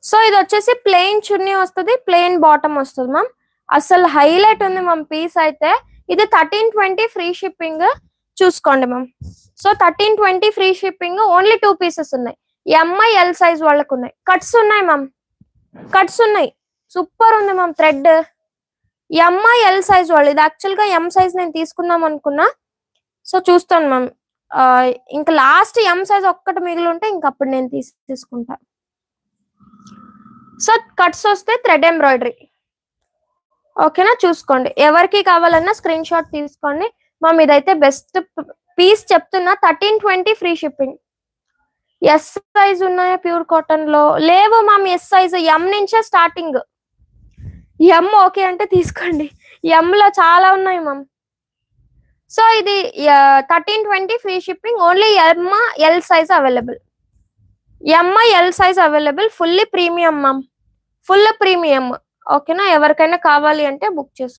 So ఇది వచ్చేసి plain చున్నీ వస్తుంది, ప్లెయిన్ బాటమ్ వస్తుంది మ్యామ్. అసలు హైలైట్ ఉంది మ్యామ్ పీస్ అయితే. ఇది 1320 ఫ్రీ షిప్పింగ్. చూసుకోండి ma'am. So 1320 free shipping. Only 2 pieces ఉన్నాయి. ఎంఐ ఎల్ సైజ్ వాళ్ళకు ఉన్నాయి. కట్స్ ఉన్నాయి మ్యామ్, కట్స్ ఉన్నాయి. సూపర్ ఉంది ma'am thread. MI L size వాళ్ళు. ఇది యాక్చువల్ గా ఎం సైజ్ నేను తీసుకుందాం అనుకున్నా. సో చూస్తాను మ్యామ్. ఇంకా లాస్ట్ ఎం సైజ్ ఒక్కటి మిగిలి ఉంటే ఇంకప్పుడు నేను తీసుకుంటా. సో కట్స్ వస్తే థ్రెడ్ ఎంబ్రాయిడరీ. ఓకేనా, చూసుకోండి. ఎవరికి కావాలన్నా స్క్రీన్ షాట్ తీసుకోండి మ్యామ్. ఇదైతే బెస్ట్ పీస్ చెప్తున్నా. 1320 ఫ్రీ షిప్పింగ్. ఎస్ సైజ్ ఉన్నాయా ప్యూర్ కాటన్ లో? లేవు మ్యామ్. ఎస్ సైజ్ ఎం నుంచే స్టార్టింగ్. ఎం ఓకే అంటే తీసుకోండి. ఎం లో చాలా ఉన్నాయి మ్యామ్. సో ఇది 1320 free shipping. Only MI L size available. MI L size available. Fully premium ma'am, full premium. ఓకేనా, ఎవరికైనా కావాలి అంటే బుక్ చేసుకోండి.